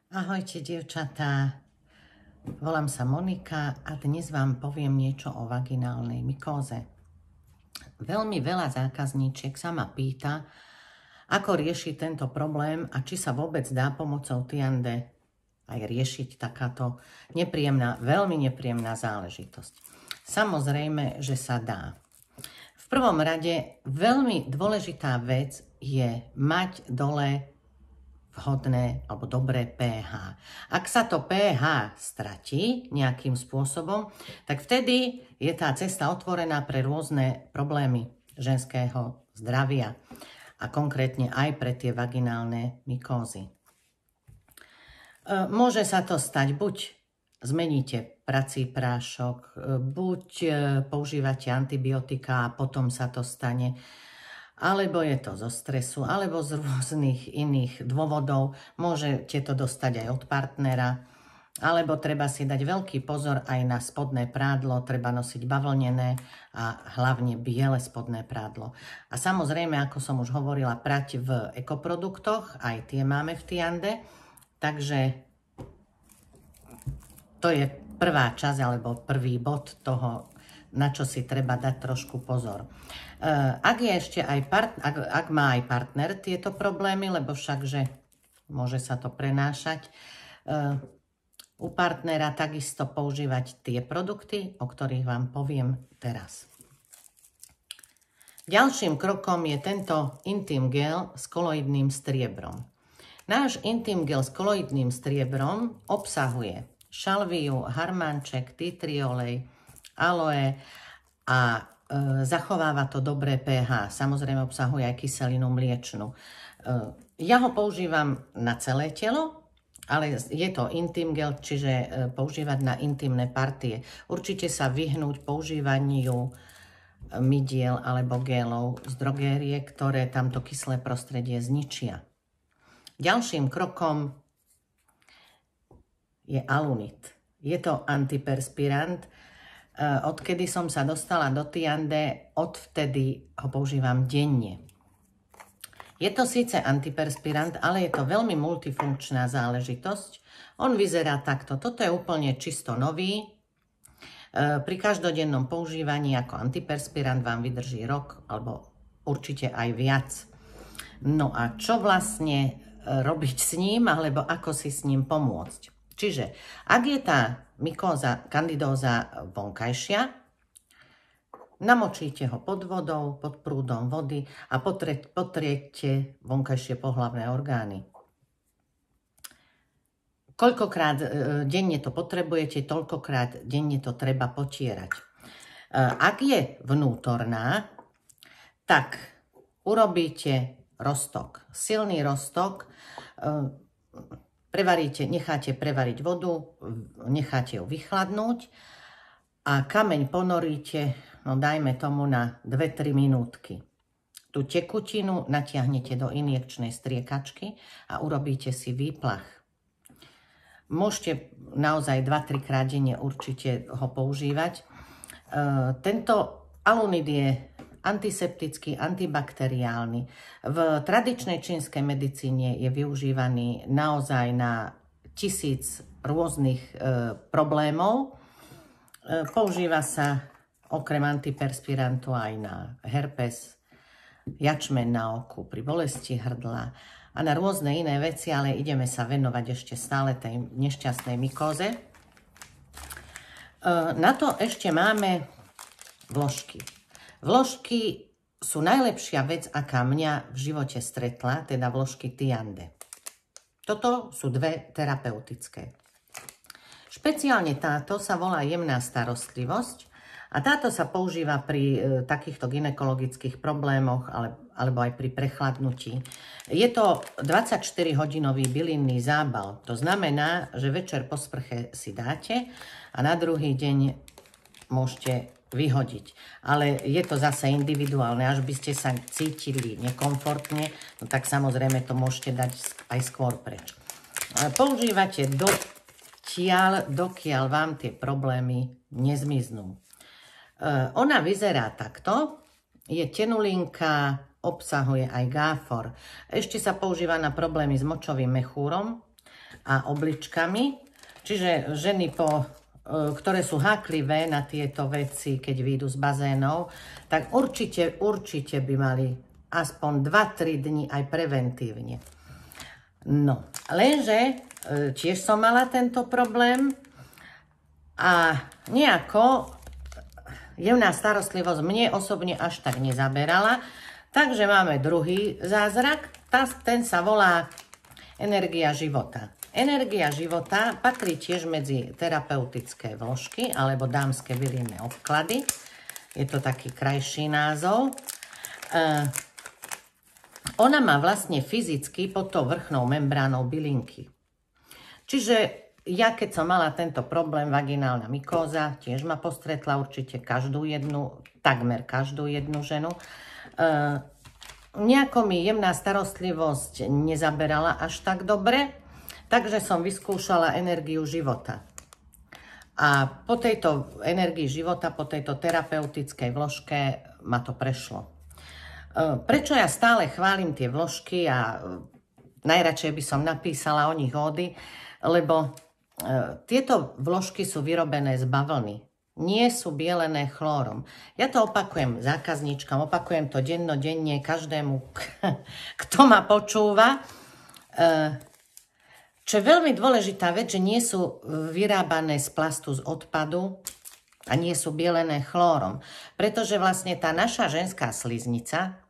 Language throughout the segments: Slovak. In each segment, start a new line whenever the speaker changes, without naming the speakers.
Ahojte, dievčatá. Volám sa Monika a dnes vám poviem niečo o vaginálnej mykóze. Veľmi veľa zákazníčiek sa ma pýta, ako riešiť tento problém a či sa vôbec dá pomocou Tiande aj riešiť takáto veľmi nepríjemná záležitosť. Samozrejme, že sa dá. V prvom rade veľmi dôležitá vec je mať dole vhodné alebo dobré pH. Ak sa to pH stratí nejakým spôsobom, tak vtedy je tá cesta otvorená pre rôzne problémy ženského zdravia a konkrétne aj pre tie vaginálne mykózy. Môže sa to stať, buď zmeníte prací prášok, buď používate antibiotika a potom sa to stane, alebo je to zo stresu, alebo z rôznych iných dôvodov. Môžete to dostať aj od partnera, alebo treba si dať veľký pozor aj na spodné prádlo, treba nosiť bavlnené a hlavne biele spodné prádlo. A samozrejme, ako som už hovorila, prať v ekoproduktoch, aj tie máme v Tiande, takže to je prvá časť alebo prvý bod toho, na čo si treba dať trošku pozor. Ak má aj partner tieto problémy, lebo všakže môže sa to prenášať, u partnera takisto používať tie produkty, o ktorých vám poviem teraz. Ďalším krokom je tento Intim Gel s koloidným striebrom. Náš Intim Gel s koloidným striebrom obsahuje šalviu, harmanček, tea tree olej, aloe a zachováva to dobré pH. Samozrejme obsahuje aj kyselinu mliečnu. Ja ho používam na celé telo, ale je to Intim Gel, čiže používať na intimné partie. Určite sa vyhnúť používaniu mydiel alebo gelov z drogérie, ktoré tamto kyslé prostredie zničia. Ďalším krokom je Alunit. Je to antiperspirant. Odkedy som sa dostala do Tiande, odvtedy ho používam denne. Je to síce antiperspirant, ale je to veľmi multifunkčná záležitosť. On vyzerá takto. Toto je úplne čisto nový. Pri každodennom používaní ako antiperspirant vám vydrží rok, alebo určite aj viac. No a čo vlastne robiť s ním, alebo ako si s ním pomôcť? Čiže, ak je tá mykóza, kandidóza vonkajšia, namočíte ho pod vodou, pod prúdom vody a potriete vonkajšie pohlavné orgány. Koľkokrát denne to potrebujete, toľkokrát denne to treba potierať. Ak je vnútorná, tak urobíte roztok, silný roztok, necháte prevariť vodu, necháte ju vychladnúť a kameň ponoríte, no dajme tomu na 2-3 minútky. Tú tekutinu natiahnete do injekčnej striekačky a urobíte si výplach. Môžete naozaj 2-3 krát denne určite ho používať. Tento Alunit je antiseptický, antibakteriálny. V tradičnej čínskej medicíne je využívaný naozaj na 1000 rôznych problémov. Používa sa okrem antiperspirantu aj na herpes, jačmeň na oku, pri bolesti hrdla a na rôzne iné veci, ale ideme sa venovať ešte stále tej nešťastnej mykóze. Na to ešte máme vložky. Vložky sú najlepšia vec, aká mňa v živote stretla, teda vložky Tiande. Toto sú dve terapeutické. Špeciálne táto sa volá jemná starostlivosť a táto sa používa pri takýchto gynekologických problémoch alebo aj pri prechladnutí. Je to 24-hodinový bylinný zábal. To znamená, že večer po sprche si dáte a na druhý deň môžete vyhodiť. Ale je to zase individuálne. Až by ste sa cítili nekomfortne, no tak samozrejme to môžete dať aj skôr preč. Používate dokiaľ vám tie problémy nezmiznú. Ona vyzerá takto. Je tenulinka, obsahuje aj gáfor. Ešte sa používa na problémy s močovým mechúrom a obličkami. Čiže ženy, ktoré sú háklivé na tieto veci, keď vyjdú z bazénov, tak určite by mali aspoň 2-3 dni aj preventívne. No, lenže tiež som mala tento problém a nejako jemná starostlivosť mne osobne až tak nezaberala. Takže máme druhý zázrak, ten sa volá energia života. Energia života patrí tiež medzi terapeutické vložky alebo dámske bylinné obklady. Je to taký krajší názov. Ona má vlastne fyzicky pod tou vrchnou membránou bylinky. Čiže ja, keď som mala tento problém, vaginálna mykóza, tiež ma postretla určite takmer každú jednu ženu. Nejako mi jemná starostlivosť nezaberala až tak dobre, takže som vyskúšala energiu života. A po tejto energii života, po tejto terapeutickej vložke ma to prešlo. Prečo ja stále chválim tie vložky a najradšej by som napísala o nich ódy, lebo tieto vložky sú vyrobené z bavlny. Nie sú bielené chlórom. Ja to opakujem zákazníčkam, opakujem to dennodenne každému, kto ma počúva. Čo je veľmi dôležitá vec, že nie sú vyrábané z plastu z odpadu a nie sú bielené chlórom. Pretože vlastne tá naša ženská sliznica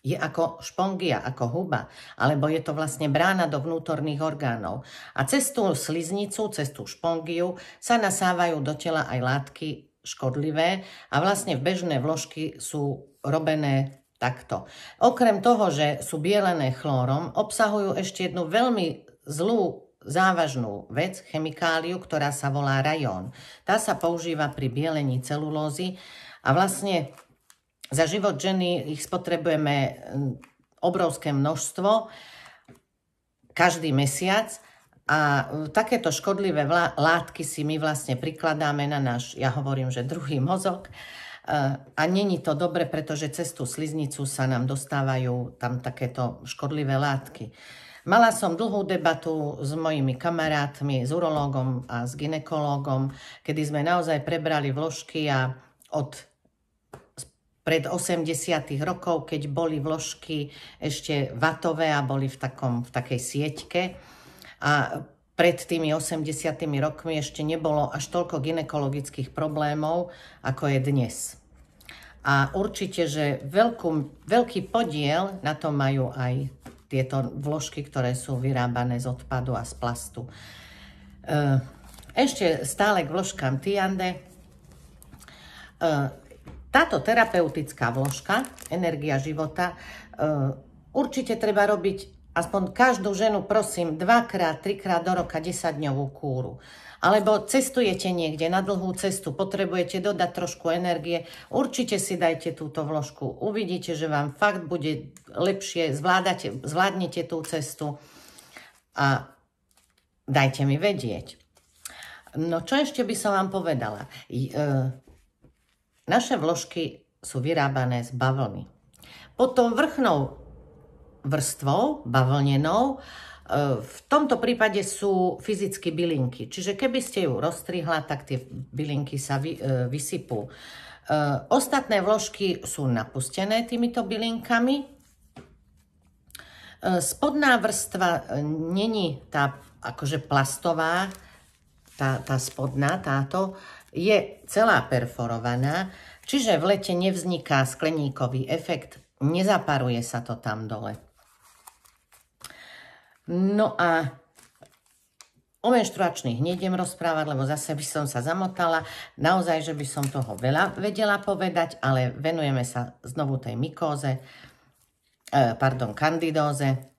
je ako špongia, ako huba, alebo je to vlastne brána do vnútorných orgánov. A cez tú sliznicu, cez tú špongiu sa nasávajú do tela aj látky škodlivé a vlastne bežné vložky sú robené takto. Okrem toho, že sú bielené chlórom, obsahujú ešte jednu veľmi zlú, závažnú vec, chemikáliu, ktorá sa volá rajón. Tá sa používa pri bielení celulózy a vlastne za život ženy ich spotrebujeme obrovské množstvo každý mesiac a takéto škodlivé látky si my vlastne prikladáme na náš, ja hovorím, že druhý mozog a není to dobre, pretože cez tú sliznicu sa nám dostávajú tam takéto škodlivé látky. Mala som dlhú debatu s mojimi kamarátmi, s urológom a s gynekológom, kedy sme naozaj prebrali vložky a pred 80. rokov, keď boli vložky ešte vatové a boli v takej sieťke. A pred tými 80. rokmi ešte nebolo až toľko gynekologických problémov, ako je dnes. A určite, že veľký podiel na to majú aj tieto vložky, ktoré sú vyrábané z odpadu a z plastu. Ešte stále k vložkám Tiande. Táto terapeutická vložka, energia života, určite treba robiť aspoň každú ženu, prosím, 2-3 krát do roka 10-dňovú kúru. Alebo cestujete niekde na dlhú cestu, potrebujete dodať trošku energie, určite si dajte túto vložku. Uvidíte, že vám fakt bude lepšie, zvládnete tú cestu a dajte mi vedieť. No čo ešte by som vám povedala? Naše vložky sú vyrábané z bavlny. Potom vrchnou vrstvou, bavlnenou, v tomto prípade sú fyzicky bylinky. Čiže keby ste ju rozstrihla, tak tie bylinky sa vysypú. Ostatné vložky sú napustené týmito bylinkami. Spodná vrstva není tá akože plastová, tá spodná, táto, je celá perforovaná, čiže v lete nevzniká skleníkový efekt, nezaparuje sa to tam dole. No a o menštruačných nejdem rozprávať, lebo zase by som sa zamotala. Naozaj, že by som toho veľa vedela povedať, ale venujeme sa znovu tej mykóze, kandidóze.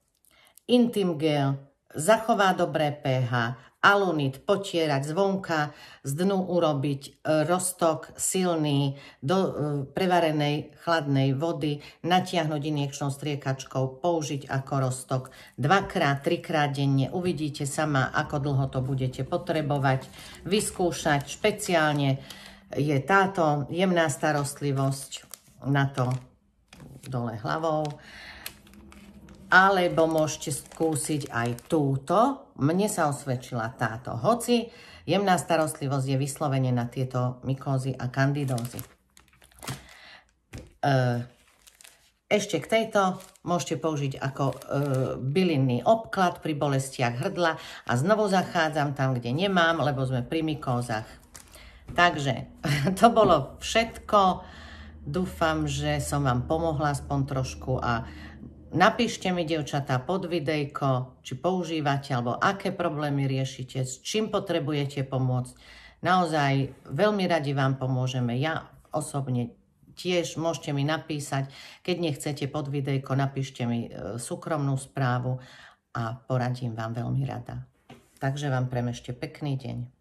Intim gel zachová dobré pH, alunit potierať zvonka, z dnu urobiť roztok silný do prevarenej chladnej vody, natiahnuť injekčnou striekačkou, použiť ako roztok 2-3 krát denne. Uvidíte sama, ako dlho to budete potrebovať. Vyskúšať špeciálne je táto jemná starostlivosť na to dole hlavou. alebo môžete skúsiť aj túto. Mne sa osvedčila táto, hoci jemná starostlivosť je vyslovene na tieto mykózy a kandidózy. Ešte k tejto môžete použiť ako bylinný obklad pri bolestiach hrdla a znovu zachádzam tam, kde nemám, lebo sme pri mykózach. Takže to bolo všetko. Dúfam, že som vám pomohla aspoň trošku a napíšte mi, dievčatá, pod videjko, či používate alebo aké problémy riešite, s čím potrebujete pomôcť. Naozaj veľmi radi vám pomôžeme. Ja osobne tiež môžete mi napísať, keď nechcete pod videjko, napíšte mi súkromnú správu a poradím vám veľmi rada. Takže vám prajem ešte pekný deň.